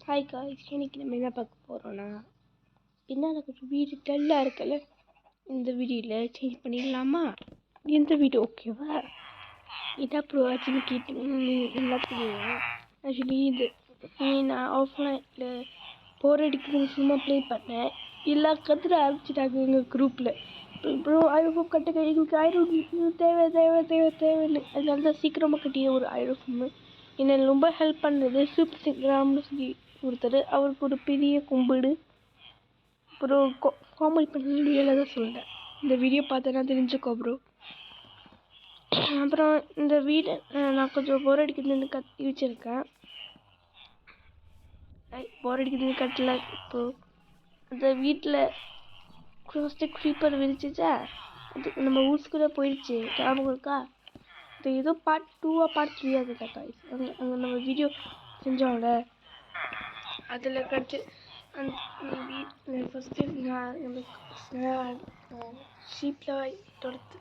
Hi guys, இன்னைக்கு நம்ம என்ன பார்க்க போகிறோன்னா, என்ன கொஞ்சம் வீடு டல்லாக இருக்கல, இந்த வீடியோவில் சேஞ்ச் பண்ணிடலாமா? இந்த வீடியோ ஓகேவா? இதான் அப்புறம் ஆச்சுன்னு கேட்டு எல்லாத்துலேயும் ஆக்சுவலி இது நான் ஆஃப்லைனில் போர் அடிக்குதுன்னு சும்மா ப்ளே பண்ணேன். எல்லா கத்துற ஆரம்பிச்சிட்டாங்க எங்கள் குரூப்பில். ப்ரோ ஐரோஃபோம் கட்டுங்க, எங்களுக்கு ஐரோஃபோம் தேவைன்னு. அதனால தான் சீக்கிரமாக கட்டிய ஒரு ஐரோஃபோம். என்னை ரொம்ப ஹெல்ப் பண்ணது கிராம்னு சொல்லி ஒருத்தர். அவருக்கு ஒரு பெரிய கும்பிடு. அப்புறம் காமெடி பண்ண வீடியோவில் தான் சொல்கிறேன். இந்த வீடியோ பார்த்தேன்னா தெரிஞ்சுக்கோ ப்ரோ. அப்புறம் இந்த வீடை நான் கொஞ்சம் போர் அடிக்குதுன்னு கட்டி வச்சுருக்கேன். போர் அடிக்குதுன்னு கட்டல. இப்போது அந்த வீட்டில் க்ரீப்பர் விரிச்சிச்சா, அது நம்ம ஊர்ஸ்குள்ளே போயிடுச்சு. ஞாபகம் இருக்கா? அது ஏதோ பார்ட் 2 பார்ட் 3 அதுல காய்ஸ். அங்கே நம்ம வீடியோ செஞ்சோம்ல, அதில் கட்டு அந்த வீட்டில் ஃபஸ்ட்டு நம்ம ஷீப்பில் தொடுத்து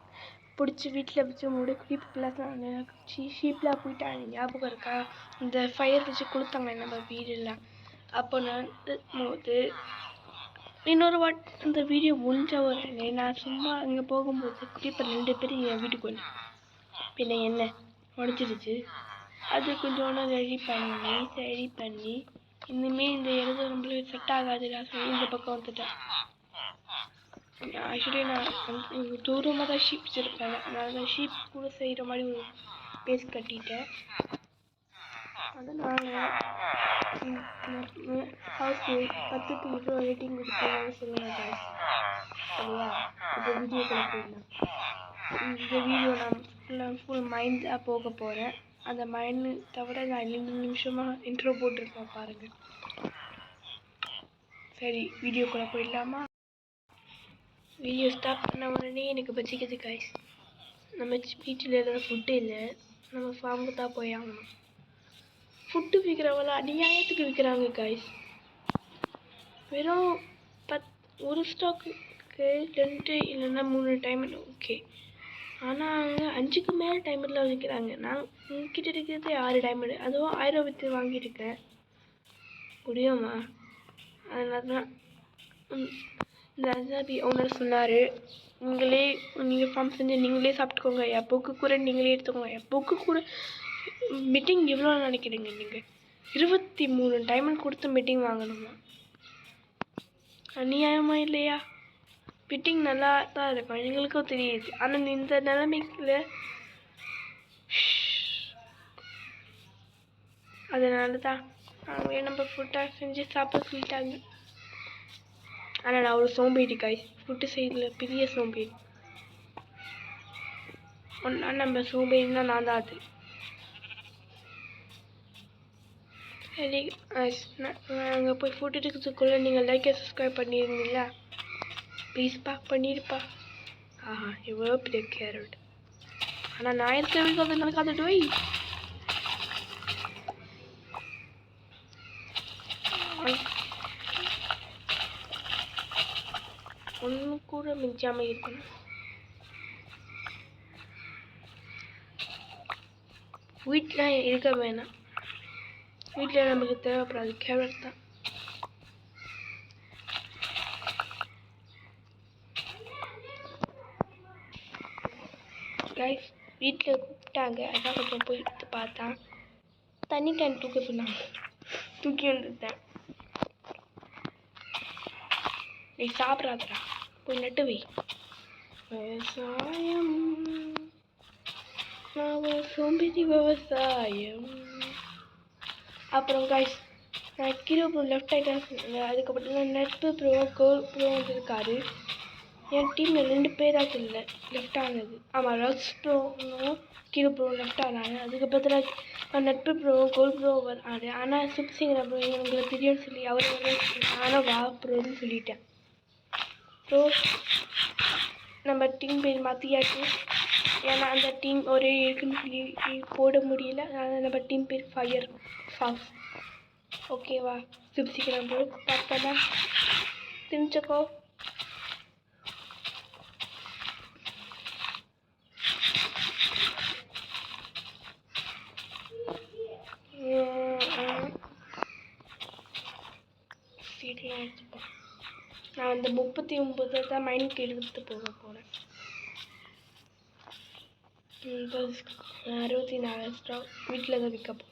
பிடிச்சி வீட்டில் வச்சு க்ரீப்பர்லாம் ஷீப்லாம் போயிட்டாங்க. ஞாபகம் இருக்கா? இந்த ஃபயர் வச்சு கொடுத்தாங்க நம்ம வீடெல்லாம். அப்போ நான் போது இன்னொரு இந்த வீடியோ முடிஞ்ச உடனே நான் சும்மா அங்கே போகும்போது க்ரீப்பர் 2 பேரும் என் வீட்டுக்கு வந்து பின்ன என்ன உடச்சிருச்சு. அது கொஞ்சோண்டு ரெடி பண்ணி இனிமேல் இந்த இடத்துல நம்மளுக்கு செட் ஆகாதுடா சொல்லி இந்த பக்கம் வந்துட்டேன். ஆக்சுவலி நான் தூரமாக தான் ஷீப் வச்சுருப்பேன். அதனால தான் ஷீப் கூட செய்கிற மாதிரி ஒரு பேஸ் கட்டிட்டேன். அதனால் ஹவுஸ்க்கு 10க்கு இவ்வளோ ரேட்டிங் கொடுத்தேன்னு சொல்லுங்கள் காய்ஸ். சரியா? இப்போ வீடியோக்குள்ளே போயிடலாம். இந்த வீடியோ நான் ஃபுல் மைண்டாக போக போகிறேன். அந்த மைண்டு தவிர நான் 2 நிமிஷமாக இன்ட்ரோ போட்டிருப்பேன் பாருங்கள். சரி, வீடியோக்குள்ளே போயிடலாமா? வீடியோ ஸ்டார்ட் பண்ண உடனே எனக்கு பச்சிக்குது காய்ஸ். நம்ம வீட்டில் ஏதாவது ஃபுட்டு இல்லை, நம்ம ஃபார்முக்கு தான் போய் ஆகணும். ஃபுட்டு விற்கிறவங்கள அநியாயத்துக்கு விற்கிறாங்க காய்ஸ். வெறும் ஒரு ஸ்டாக்கு 2 இல்லைன்னா 3 டைமண்ட் ஓகே. ஆனால் அவங்க 5க்கு மேலே டைமண்டில் விற்கிறாங்க. நான் உங்ககிட்ட இருக்கிறது 6 டைமண்ட், அதுவும் 1000 விற்று வாங்கியிருக்கேன். முடியுமா? அதனால தான் இந்த அசாபி ஓனர் சொன்னார், நீங்கள் ஃபார்ம் செஞ்சு நீங்களே சாப்பிட்டுக்கோங்க, எப்போக்கு கூட நீங்களே எடுத்துக்கோங்க. எப்போக்கு கூட மீட்டிங் எவ்வளோ நினைக்கிறீங்க நீங்கள்? 23 டைமண்ட் கொடுத்து மீட்டிங் வாங்கணுமா? அநியாயமா இல்லையா? மீட்டிங் நல்லா தான் இருக்கும், எங்களுக்கும் தெரியுது. ஆனால் இந்த நிலைமைக்குள்ள அதனால தான் அவங்க நம்ம ஃபுட்டாக செஞ்சு சாப்பிட சொல்லிட்டாங்க. ஆனால் நான் ஒரு சோம்பேறி காய்ஸ், ஃபுட்டு செய்யல பெரிய சோம்பேறி. ஒன்றா நம்ம சோம்பேறினா நான் தான் அது. சரி, அங்கே போய் ஃபுட்டு எடுக்கிறதுக்குள்ளே நீங்கள் லைக் சப்ஸ்கிரைப் பண்ணியிருந்தீங்களா? ப்ளீஸ் பண்ணியிருப்பா. ஆஹா, எவ்வளோ பெரிய கேரட். ஆனால் நான் இருக்க அது நடக்காது டோய். ஒன்று கூட மிஞ்சாமல் இருக்கணும். வீட்டில் இருக்க வேணாம். வீட்டில் நமக்கு தேவைப்படாது கேரட் தான். கைஸ், வீட்டில் கூப்பிட்டாங்க, அதான் கொஞ்சம் போய் எடுத்து பார்த்தா தண்ணி கேன் தூக்க சொன்னாங்க. தூக்கி வந்துட்டேன். நீ சாப்பிட்றாதடா, போய் நட்டு வை. விவசாயம், சோம்பேறி விவசாயம். அப்புறம் கைஸ், நான் கீரோ ப்ரோ லெஃப்ட் ஆகிட்டா சொன்னேன். அதுக்கப்புறம் நெட்டு ப்ரோ கோல் ப்ரோ வந்துருக்காரு. என் டீமில் 2 பேராக இல்லை லெஃப்ட் ஆனது. ஆமாம், ரக்ஸ் ப்ரோவும் கீரோ ப்ரோ லெஃப்ட் ஆனாங்க. அதுக்கப்புறத்தில் நெட்டு ப்ரோ கோல் ப்ரோ ஆடு. ஆனால் சுப்சிங்கிற ப்ரோ எங்களுக்கு தெரியும்னு சொல்லி அவர் நானும் வா ப்ரோன்னு சொல்லிட்டேன். ப்ரோ நம்ம டீம் பேர் மாற்றியாச்சு. ஏன்னா அந்த டீம் ஒரே இருக்குன்னு சொல்லி போட முடியல. அதனால் நம்ம டீம் பேர் ஃபயர் ஃபாக்ஸ். ஓகேவா? சுப்சிக்கிறேன் ப்ரோ, பார்த்தா தெரிஞ்சுக்கோ. நான் எடுத்துப்பேன். நான் அந்த 39 தான் மைனுக்கு எடுத்து போக போகிறேன். 64 ஸ்டாக் வீட்டில் தான் விற்க போகிறேன்.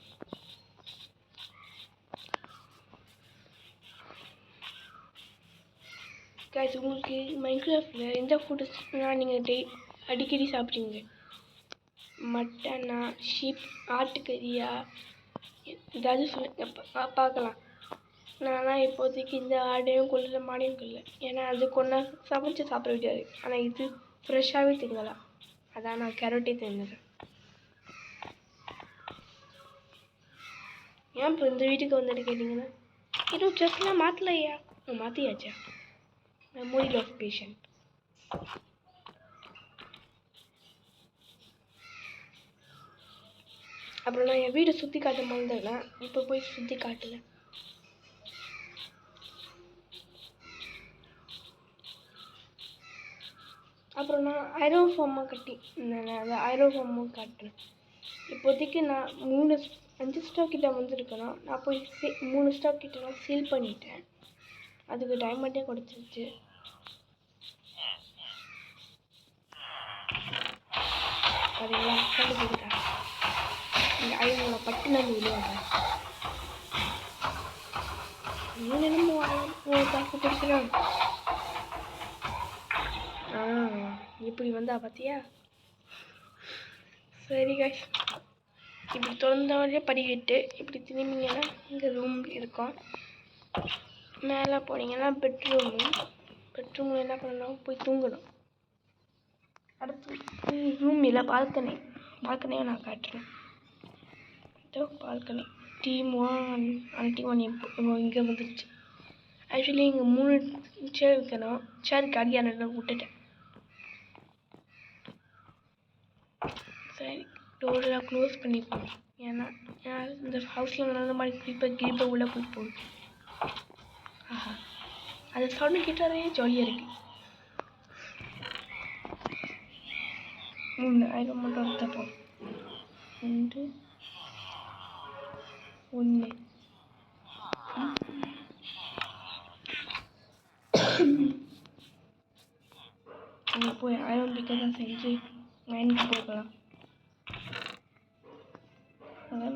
கைஸ், உங்களுக்கு மைன்கிராஃப்டில் எந்த ஃபுட்ஸ்லாம் நீங்கள் அடிக்கடி சாப்பிட்றீங்க? மட்டனா, ஷீப், ஆட்டுக்கறியா, ஏதாவது சொல்லுங்க பார்க்கலாம். நான்லாம் இப்போதைக்கு இந்த ஆடையும் கொள்ளல, மாடையும் கொள்ளல. ஏன்னா அது கொண்டா சமைச்சு சாப்பிட முடியாது. ஆனால் இது ஃப்ரெஷ்ஷாகவே திங்கலாம். அதான் நான் கேரட்டே தின்னுறேன். ஏன் இப்போ இந்த வீட்டுக்கு வந்துட்டு கேட்டிங்கன்னா, இன்னும் ட்ரெஸ்லாம் மாற்றலையா? மாற்றியாச்சா? Memory loss patient. அப்புறம் நான் என் வீடை சுற்றி காட்ட மறந்துடுறேன். இப்போ போய் சுற்றி காட்டல. அப்புறம் நான் ஐரோஃபார்மாக கட்டி அந்த ஐரோஃபார்மும் காட்டுறேன். இப்போதைக்கு நான் 5 ஸ்டாக் கிட்ட வந்துருக்கேன்னா, நான் போய் 3 ஸ்டாக் கிட்ட நான் சேல் பண்ணிட்டேன். அதுக்கு டைமண்டே கொடுத்துருச்சு. அதெல்லாம் கண்டுபிடிக்கிறேன். இந்த ஐநூறு பட்டு நான் விழுவாங்க. என்னமோ பார்க்க பிடிக்கிறான். இப்படி வந்தா பார்த்தியா? சரி கைஸ், இப்படி திறந்தவரையே படிக்கிட்டு இப்படி திரும்பிங்கன்னா இங்கே ரூம் இருக்கும். மேலே போனீங்கன்னா பெட்ரூமில் என்ன பண்ணணும்? போய் தூங்கணும். அடுத்து ரூம் இல்லை, பால்கனியை நான் காட்டுறேன். இதோ பால்கனி. டீம் 1 இப்போ இங்கே வந்துடுச்சு. ஆக்சுவலி இங்கே 3 சேர் வைக்கணும். சேருக்கு அடியான விட்டுட்டேன். சரி, டோரெலாம் க்ளோஸ் பண்ணிப்போம். ஏன்னா இந்த ஹவுஸில் நல்ல மாதிரி கிரிப்பை உள்ளே போய் போகுது. ஆஹா, அது சவுண்டு கேட்டாலே ஜாலியாக இருக்குது. 3 மட்டும் எடுத்துப்போம். 2 1 அங்கே போய் ஐரன் பிக்கை தான் செஞ்சு மைனுக்கு போகலாம்.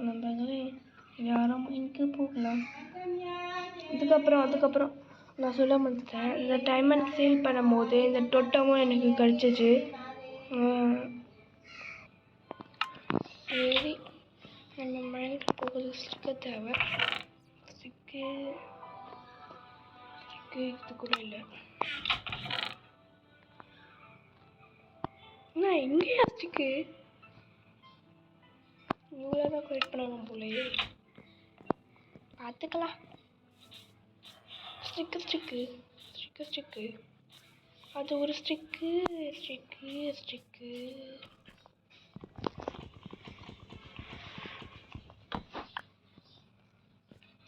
நண்பர்களே, யாரும் மைனுக்கு போகலாம். அதுக்கப்புறம் நான் சொல்ல மாட்டேன். இந்த டைமண்ட் சேல் பண்ணும் போது இந்த டொட்டமும் எனக்கு கிடச்சிச்சு. சரி, நம்ம மைனுக்கு போகிறது ஸ்டிக்க தேவை. ஸ்டிக்கு இது கூட இல்லை. நான் எங்கேயா ஸ்டிக்கு இவ்வளோதான் கிரியேட் பண்ணணும் போலையே. பார்த்துக்கலாம். ஸ்டிக்கு அது ஒரு ஸ்டிக்கு.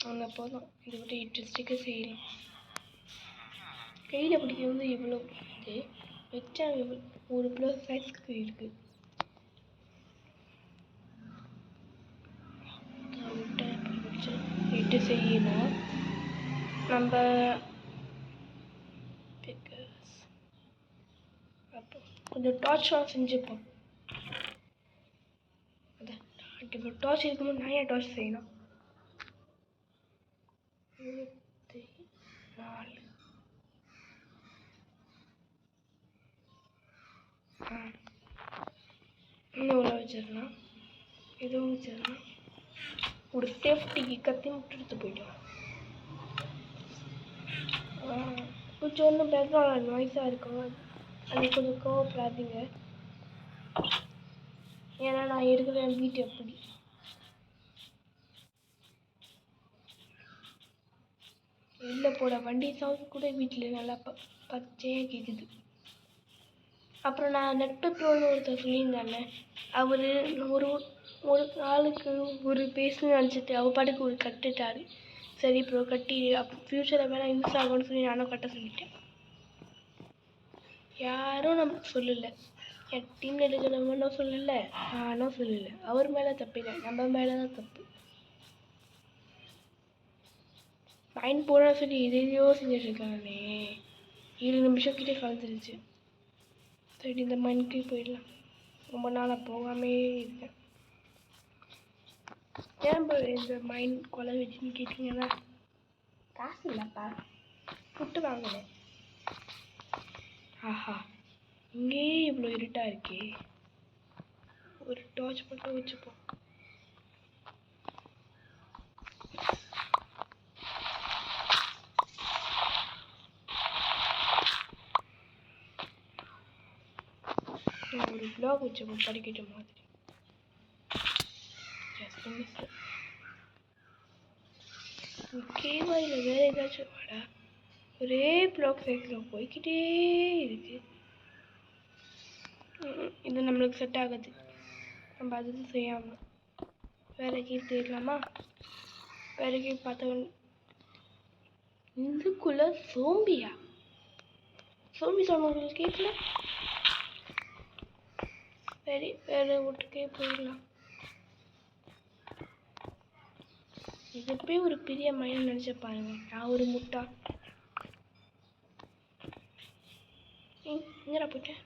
அந்த போதும். இது விட்டு 8 ஸ்டிக்கு செய்யலாம். கையில் பிடிக்கிறது எவ்வளோ இது வச்சா ஒரு கிலோ சைஸ்க்கு இருக்குது. வச்சு 8 செய்யணும். நம்ம அப்போ கொஞ்சம் டார்ச்லாம் செஞ்சுப்போம். அதான் இப்போ டார்ச் இருக்கும்போது நான் ஏன் டார்ச் செய்யணும்? 4 இன்னும் உள்ள வச்சிடலாம். இதுவும் வச்சிடலாம். ஒரு சேஃப்டிக்கு கத்தி மட்டும் எடுத்து போயிட்டோம். கொஞ்சம் ஒன்றும் பேக்ரவுண்ட் நாய்ஸாக இருக்கும். அது கொஞ்சம் கோவப்படாதீங்க. ஏன்னா நான் இருக்கிற வீட்டு எப்படி வெளில போட வண்டி சவுண்ட் கூட வீட்டில் நல்லா பச்சையாக கேட்குது. அப்புறம் நான் நெட்டு ப்ரோன்னு ஒருத்தர் சொல்லியிருந்தாங்க. அவர் ஒரு ஆளுக்கு ஒரு பேசுன்னு நினச்சிட்டு அவர் பாட்டுக்கு ஒரு கட்டுட்டார். சரி ப்ரோ கட்டி ஃப்யூச்சரில் வேணால் யூஸ் ஆகும்னு சொல்லி நானும் கட்ட சொல்லிட்டேன். யாரும் நமக்கு சொல்லலை. என் டீம் எடுக்கிறவனும் சொல்லலை, நானும் சொல்லலை. அவர் மேலே தப்பில்லை, நம்ம மேலே தான் தப்பு. மைண்ட் போட சொல்லி இதையோ செஞ்சுட்டு இருக்கானே. 7 நிமிஷம் கிட்டே கலந்துருச்சு. சரி இந்த மைண்டுக்கே போயிடலாம். ரொம்ப நாளாக போகாமே இருக்கேன். ஏன் இந்த மைண்ட் கொலை வச்சுன்னு கேட்டிங்கன்னா காசு இல்லைப்பா, புட்டு வாங்கினேன். ஆஹா, இங்கேயே இவ்வளோ இருட்டாக இருக்கே. ஒரு டார்ச் மட்டும் வச்சுப்போம். ஒரு பிளாக் வச்சுப்போம் படிக்கட்டு மாதிரி. Just miss. முக்கியமா இல்லை, வேற ஏதாச்சும் வாடா. ஒரே பிளாக் சைஸில் போய்கிட்டே இருக்கு. இது நம்மளுக்கு செட் ஆகுது. நம்ம அது செய்யாமல் வேற கீழ் தேடலாமா? வேற கீழ் பார்த்தவன் இதுக்குள்ள சோம்பியா? சோம்பி சொன்னவங்களுக்கு கேட்கல. சரி வேற வீட்டுக்கே போயிடலாம். இது போய் ஒரு பெரிய மயம் நினைச்ச பாருங்க. நான் ஒரு முட்டா. எங்கடா போயிட்டேன்?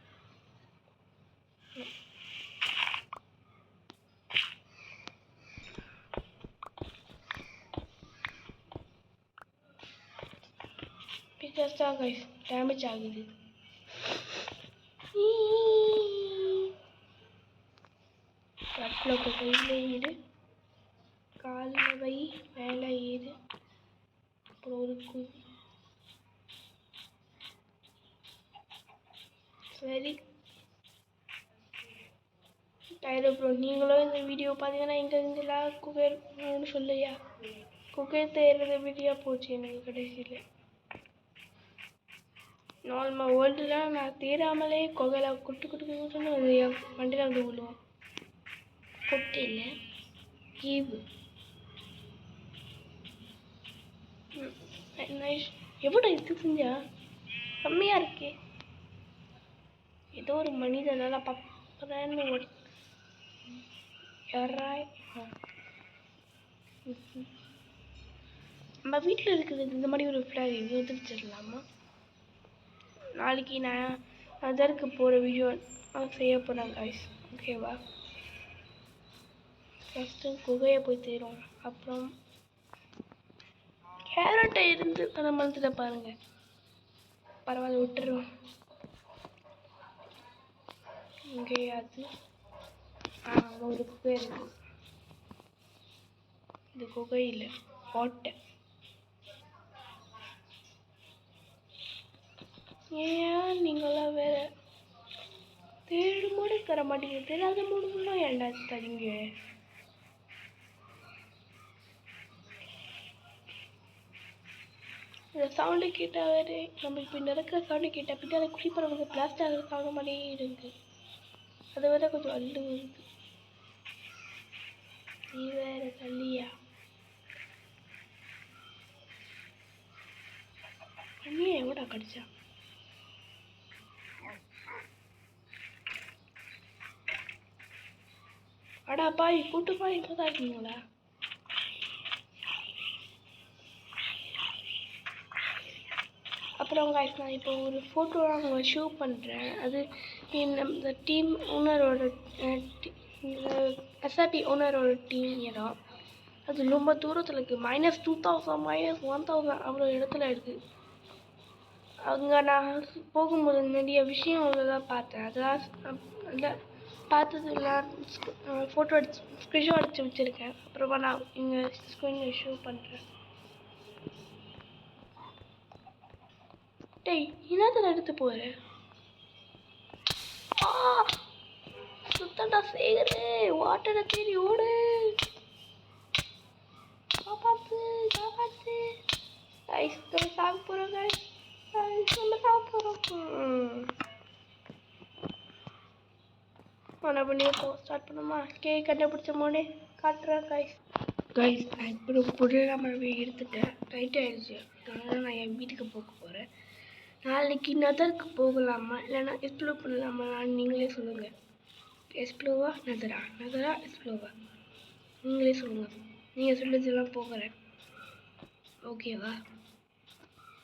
பிகாஸ் தான் கைஸ் டேமேஜ் ஆகுது. கட்டில் கையில் ஏறு, காலில் வை, மேலே ஏறு. அப்புறம் ஒரு சரி டயர். அப்புறம் நீங்களும் இந்த வீடியோ பார்த்தீங்கன்னா எங்கெங்கெல்லாம் குகைன்னு சொல்லையா, குகை தேடுறது வீடியோ போச்சு எனக்கு கடைசியில். நார்மல் வேர்ல்டுலாம் நான் தேடாமலே குகையில் குட்டு குட்டு குட்டுன்னு என் வண்டியில் வந்து விழுவோம். கொட்டு இல்லை கீவு. எவ்வளோ இது செஞ்சா கம்மியாக இருக்கே. ஏதோ ஒரு மனிதனால பப்பறன்னு ஒரு யாராய் நம்ம வீட்டில் இருக்குது. இந்த மாதிரி ஒரு ஃப்ளாக் எதிர்ச்சிடலாமா? நாளைக்கு நான் அதற்கு போகிற வீடியோ செய்ய போகிறேன் கைஸ். ஓகேவா? ஃபஸ்ட்டு குகையை போய் தேடும். அப்புறம் கேரட்டை இருந்து அந்த மனத்தில் பாருங்கள். பரவாயில்ல விட்டுருவோம். இங்கேயாவது அங்கே ஒரு குகை இருக்கு. இந்த குகையில் கோட்டை. ஏன் நீங்களாம் வேற தேடு மூடு தர மாட்டீங்க? தெரியாத மூடுலாம் ஏன்டா தரீங்க? இந்த சவுண்டு கேட்டால் வேறு நம்ம இப்போ நடக்கிற சவுண்டு கேட்டால் பின்னாடி குளிப்பறவங்க பிளாஸ்டிக் ஆகிற சவுண்டு மாதிரியே இருக்கு. அதை விட கொஞ்சம் அள்ளு வருது. நீ வேற தள்ளியா? பண்ணியே எவ்வளோ கடிச்சா? அடா பாய் கூட்டு பாய் இங்கே தான் இருக்கீங்களா? அப்புறம் guys நான் இப்போ ஒரு ஃபோட்டோ நான் ஷோ பண்ணுறேன். அது இந்த டீம் ஓனரோட எஸ்ஆர்பி ஓனரோட டீம் இடம். அது ரொம்ப தூரத்தில் இருக்குது. -2000 -1000 அவ்வளோ இடத்துல இருக்குது. அங்கே நான் போகும்போது நிறைய விஷயங்கள்லாம் பார்த்தேன். அதெல்லாம் பார்த்ததுலாம் ஃபோட்டோ அடிச்சு ஸ்க்ரீன்ஷாட் அடிச்சு வச்சுருக்கேன். அப்புறமா நான் இங்கே ஸ்க்ரீனில் ஷோ பண்ணுறேன். டேய் என்னத்தில் எடுத்து போகிறேன்? சுத்தண்டா சேகரு, வாட்டரை தேடி ஓடு. காப்பாத்து காப்பாத்து. கைஸ் நம்ம சாப்பிட போகிறோம். கைஸ் நம்ம சாப்பிட போகிறோம். ஆனால் பண்ணி ஸ்டார்ட் பண்ணுமா? கேக் கண்டுபிடிச்ச மோனே காட்டுறேன் கைஸ். கைஸ் நான் இப்போ புரியலாமவே எடுத்துட்டேன். ரைட் ஆயிடுச்சு. அதனால நான் என் வீட்டுக்கு போக போகிறேன். நாளைக்கு நதருக்கு போகலாமா இல்லைன்னா எக்ஸ்ப்ளோர் பண்ணலாமா? நீங்களே சொல்லுங்கள். எக்ஸ்ப்ளோவா நதரா? நதரா எக்ஸ்ப்ளோவா? நீங்களே சொல்லுங்கள். நீங்கள் சொல்லுறதெல்லாம் போகிறேன். ஓகேவா?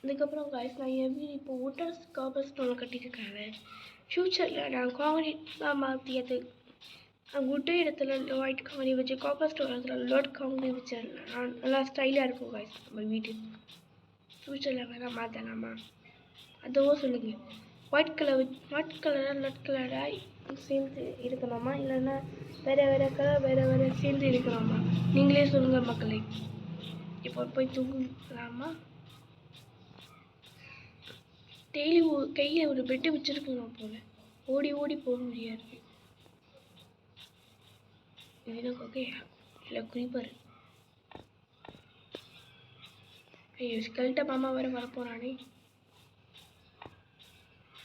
அதுக்கப்புறம் காய்ஸ் நான் என் வீடு இப்போ உட்டர் காப்பர் ஸ்டோனில் கட்டியிருக்கேன். ஃப்யூச்சரில் நான் காங்கிரீட்லாம் மாற்றி அது உட்டு இடத்துல ஒயிட் காங்கிரீட் வச்சு காப்பர் ஸ்டோன் இடத்துல லோட் காங்கிரீட் வச்சு நல்லா ஸ்டைலாக இருக்கும் காய்ஸ் நம்ம வீடு. ஃப்யூச்சரில் வேணால் மாற்றலாமா? அதுவும் சொல்லுங்கள். ஒயிட் கலராக லோட் கலராக சேர்ந்து இருக்கணுமா, இல்லைன்னா வேறு கலர் வேறு சேர்ந்து இருக்கணுமா? நீங்களே சொல்லுங்கள் மக்களே. இப்போ போய் தூங்கலாமா? டெய்லி கையில் ஒரு பெட்டு வச்சுருக்கணும் போல். ஓடி போக முடியாது. எனக்கு ஓகே இல்லை குறிப்பார். ஐயோ ஸ்கெல்ட்ட மாமா வேறு வரப்போகிறானே.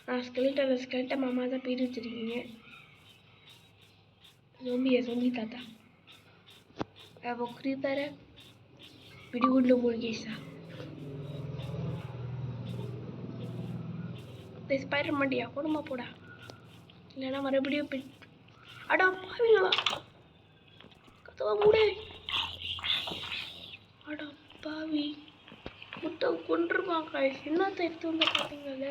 நான் ஸ்கெல்ட்ட மாமா தான் பேர் வச்சுருக்கீங்க. ஜோம்பி தாத்தா. அப்போ குறிப்பார பிடிகுண்டு மூழ்கேஷா. ஸ்பைடர் மாட்டியா போடுமா போடா, இல்லைன்னா மறுபடியும் அடா பாவீங்களா, கதவா மூட. அடா பாவி முத்தம் கொண்டுருவான் காய்ஸ். என்னத்த எடுத்து வந்து பார்த்தீங்கல்ல.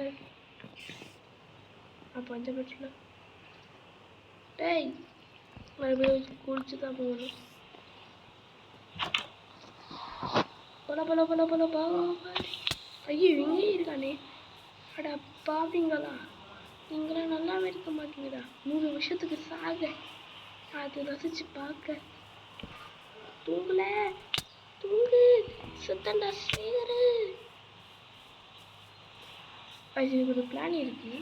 அப்போ அந்த பட்சத்தில் டேய் மறுபடியும் குளிச்சு தான் போகணும். பல ஐயோ இங்கே இருக்கானே. அடா பாப்பீங்களா, நீங்களாம் நல்லாவே இருக்க மாட்டீங்கடா. 100 வருஷத்துக்கு சாக அது ரசிச்சு பார்க்க. தூங்கல தூங்கு சுத்தண்டா சேகரு. அது ஒரு பிளான் இருக்கு.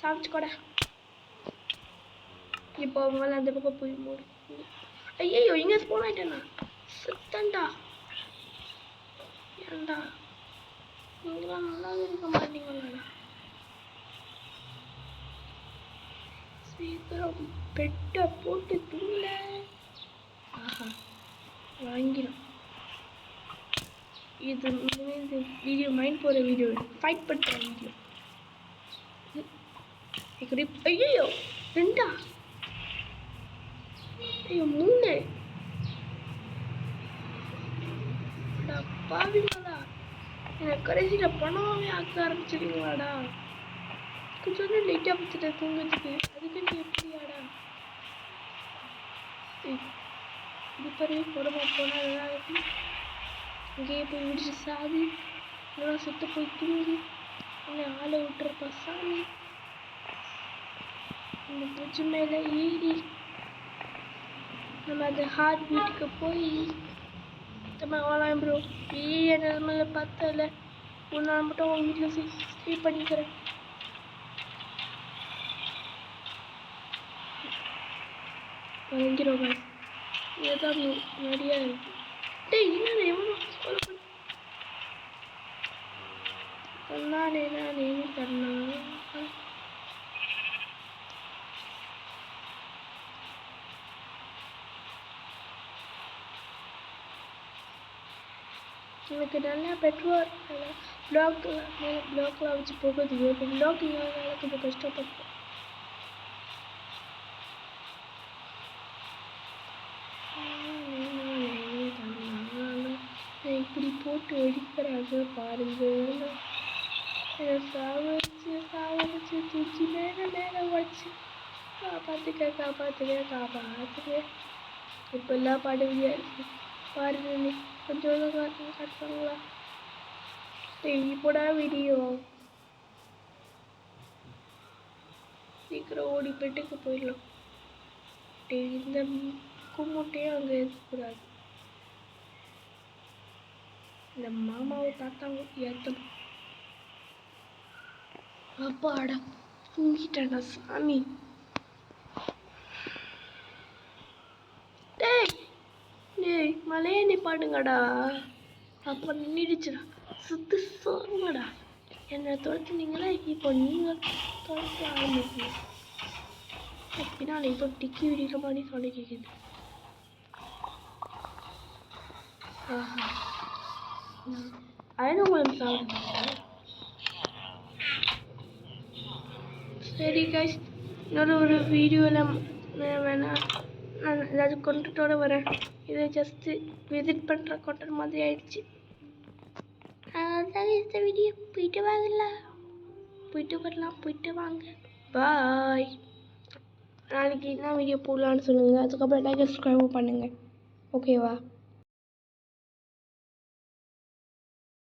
சாப்பிச்சுக்கோட. இப்போ அவங்களாம் அந்த பக்கம் போய் மூடு. ஐயோ இங்கே ஸ்போன் ஆயிட்டேண்ணா. சுத்தண்டா ஏண்டா நீங்களாம் நல்லாவே இருக்க மாட்டீங்களா. சீக்கிரம் பெட்டை போட்டு தூங்கல. ஆஹா வாங்கிடும். இது வீடியோ மைண்ட் போகிற வீடியோ, ஃபைட் பண்ணுற வீடியோ. ஐயோ 2 ஐயோ 3 பாவீங்களா. எனக்கு கடைசியில் பணமாகவே ஆக்க ஆரம்பிச்சிடுவீங்களாடா. கொஞ்சம் லைட்டாக பச்சுட்டு தூங்குறதுக்கு அதுக்கு எப்படியாடா. இது பறவை போடமா போனால் நல்லா இருக்கும். அங்கேயே போய் முடிச்சு சாதி நல்லா சுத்த போய் தூங்கி இல்லை ஆளை விட்டுருப்பா சாமி. இந்த பிரிட்ஜு மேலே ஏறி நம்ம அந்த ஹார்ட் பீட்டுக்கு போய் வாழலாம் ப்ரோ. என் மேலே பார்த்தல ஒரு நாள் மட்டும் உங்கள் வீட்டில் ஸ்டே பண்ணிக்கிறேன். வாங்கிடுவோங்க. இதுதான் நிறையா இருக்கு. டேய் என்ன எவ்வளோ நானே தரணும். எனக்கு நல்லா பெட்ரோல் பிளாக்லாம் வச்சு போகிறதுக்கு இப்போ பிளாக் இல்லாதனால கொஞ்சம் கஷ்டப்பட்டேன். இப்படி போட்டு ஒடிக்கிறாங்க பாருங்க. சாவடிச்சு தூக்கி நேரம் வச்சு காப்பாத்துக்க. இப்பெல்லாம் பாடுவியா இருக்கு பாருங்க. கொஞ்சம் காட்டுவாங்களா. இப்போடா வீடியோ சீக்கிரம் ஓடி பெட்டுக்கு போயிடலாம். இந்த கும்முட்டையும் அங்கே இருக்கக்கூடாது. இந்த மாமாவை தாத்தாங்க ஏற்றணும். அப்பாடா தூங்கிட்டேன்டா சாமி. டேய் மலையை நிப்பாட்டுங்கடா. அப்போ நின்றுடுச்சுடா. சுத்து சோங்கடா. என்னை துரத்துனீங்களா, இப்போ நீங்கள் துரத்த ஆரம்பிக்கீங்க. பின்னால் இப்போ டிக்கி விடிக்கிற மாதிரி சொல்லி கேட்குது. ஆஹா அதான் உங்களுக்கு சாப்பிடுங்க. சரி கைஸ், இன்னொரு வீடியோவில் வேணா நான் ஏதாவது கொண்டுட்டோட வரேன். இதை ஜஸ்ட்டு விசிட் பண்ணுற கொட்டர் மாதிரி ஆயிடுச்சு. அதான் இந்த வீடியோ. போயிட்டு வாங்கலாம், போயிட்டு வரலாம், போயிட்டு வாங்க. பாய். நாளைக்கு என்ன வீடியோ போடலான்னு சொல்லுங்கள். அதுக்கப்புறம் லைக் சப்ஸ்கிரைபும் பண்ணுங்கள். ஓகேவா?